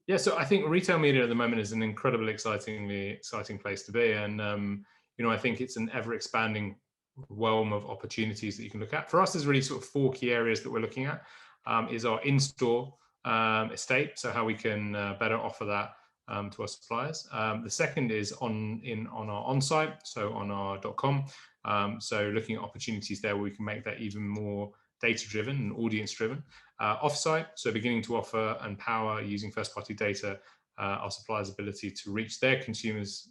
Yeah, so I think retail media at the moment is an incredibly exciting place to be, and I think it's an ever expanding realm of opportunities that you can look at. For us, there's really sort of four key areas that we're looking at. Is our in-store estate, so how we can better offer that to our suppliers. The second is on our on-site, so on our .com. So looking at opportunities there where we can make that even more data-driven and audience-driven. Offsite, so beginning to offer and power using first-party data our suppliers' ability to reach their consumers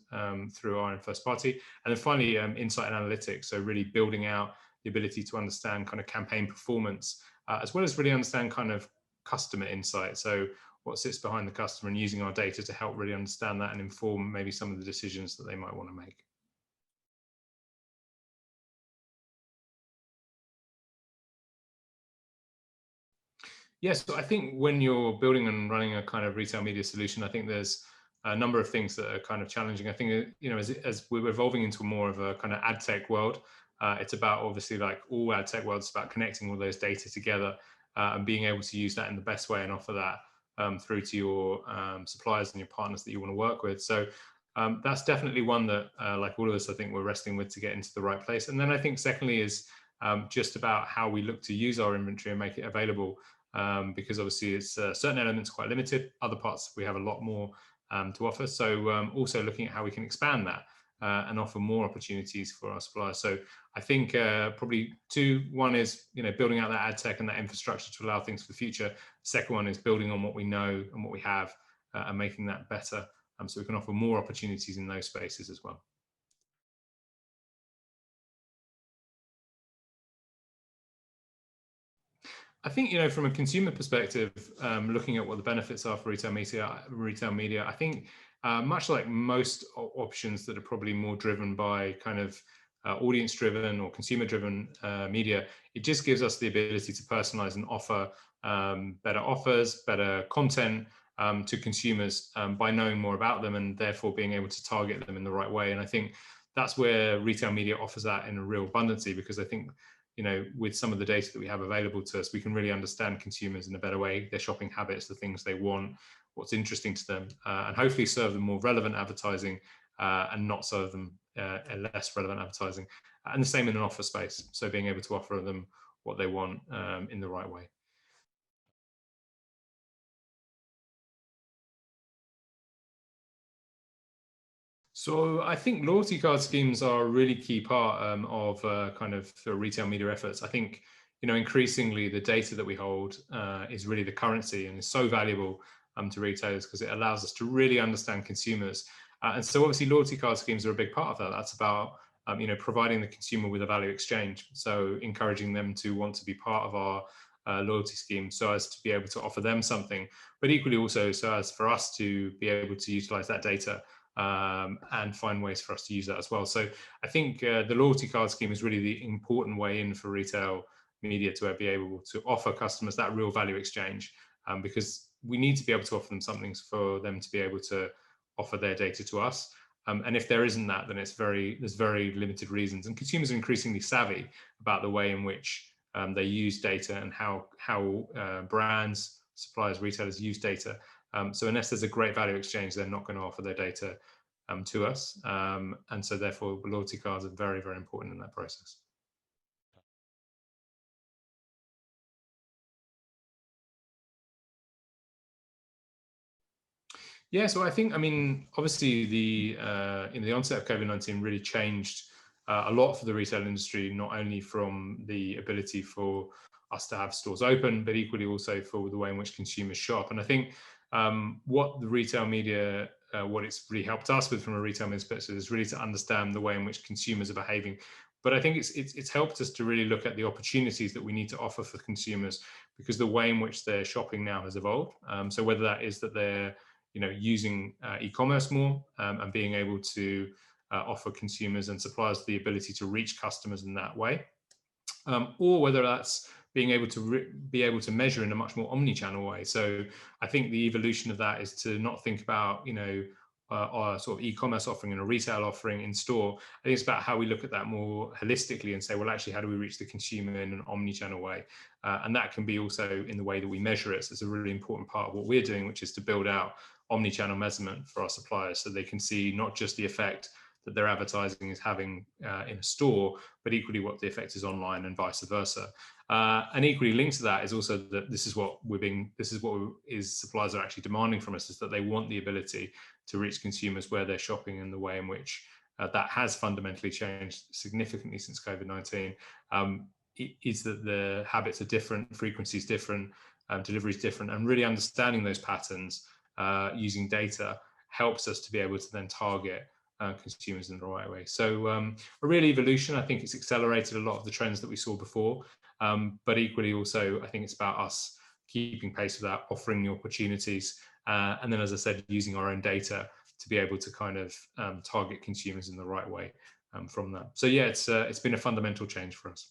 through our own first party. And then finally, insight and analytics, so really building out the ability to understand kind of campaign performance, as well as really understand kind of customer insight. So what sits behind the customer, and using our data to help really understand that and inform maybe some of the decisions that they might want to make. Yes, so I think when you're building and running a kind of retail media solution, I think there's a number of things that are kind of challenging. I think, as we're evolving into more of a kind of ad tech world, it's about, obviously, like all ad tech worlds, about connecting all those data together and being able to use that in the best way and offer that through to your suppliers and your partners that you want to work with. So that's definitely one that, like all of us, I think we're wrestling with to get into the right place. And then I think secondly is just about how we look to use our inventory and make it available. Because obviously it's certain elements quite limited, other parts we have a lot more to offer. So also looking at how we can expand that and offer more opportunities for our suppliers. So I think probably two. One is building out that ad tech and that infrastructure to allow things for the future. Second one is building on what we know and what we have and making that better, so we can offer more opportunities in those spaces as well. I think, from a consumer perspective, looking at what the benefits are for retail media, I think much like most options that are probably more driven by kind of audience-driven or consumer-driven media, it just gives us the ability to personalize and offer better offers, better content to consumers by knowing more about them, and therefore being able to target them in the right way. And I think that's where retail media offers that in a real abundancy, because I think with some of the data that we have available to us, we can really understand consumers in a better way, their shopping habits, the things they want, what's interesting to them, and hopefully serve them more relevant advertising and not serve them less relevant advertising. And the same in an offer space, so being able to offer them what they want in the right way. So I think loyalty card schemes are a really key part of kind of the retail media efforts. I think increasingly the data that we hold is really the currency, and is so valuable to retailers because it allows us to really understand consumers. And so obviously loyalty card schemes are a big part of that. That's about providing the consumer with a value exchange, so encouraging them to want to be part of our loyalty scheme, so as to be able to offer them something, but equally also so as for us to be able to utilize that data and find ways for us to use that as well. So I think the loyalty card scheme is really the important way in for retail media to be able to offer customers that real value exchange, because we need to be able to offer them something for them to be able to offer their data to us. And if there isn't that, then there's very limited reasons. And consumers are increasingly savvy about the way in which they use data, and how brands, suppliers, retailers use data. So unless there's a great value exchange, they're not going to offer their data to us. And so therefore, loyalty cards are very, very important in that process. Yeah, so I think, obviously the in the onset of COVID-19 really changed a lot for the retail industry, not only from the ability for us to have stores open, but equally also for the way in which consumers shop. And I think what the retail media, what it's really helped us with from a retail media perspective, is really to understand the way in which consumers are behaving. But I think it's helped us to really look at the opportunities that we need to offer for consumers, because the way in which they're shopping now has evolved. So whether that is that they're using e-commerce more and being able to offer consumers and suppliers the ability to reach customers in that way, or whether that's being able to measure in a much more omni-channel way. So I think the evolution of that is to not think about sort of e-commerce offering and a retail offering in store. I think it's about how we look at that more holistically and say, well, actually, how do we reach the consumer in an omni-channel way? And that can be also in the way that we measure it. So it's a really important part of what we're doing, which is to build out omni-channel measurement for our suppliers, so they can see not just the effect that their advertising is having in a store, but equally what the effect is online and vice versa. And equally linked to that is also that this is what suppliers are actually demanding from us, is that they want the ability to reach consumers where they're shopping, and the way in which that has fundamentally changed significantly since COVID-19 is that the habits are different, frequency is different, delivery is different, and really understanding those patterns using data helps us to be able to then target consumers in the right way. So a real evolution. I think it's accelerated a lot of the trends that we saw before, but equally also I think it's about us keeping pace with that, offering new opportunities, and then, as I said, using our own data to be able to kind of target consumers in the right way from that. So yeah, it's been a fundamental change for us.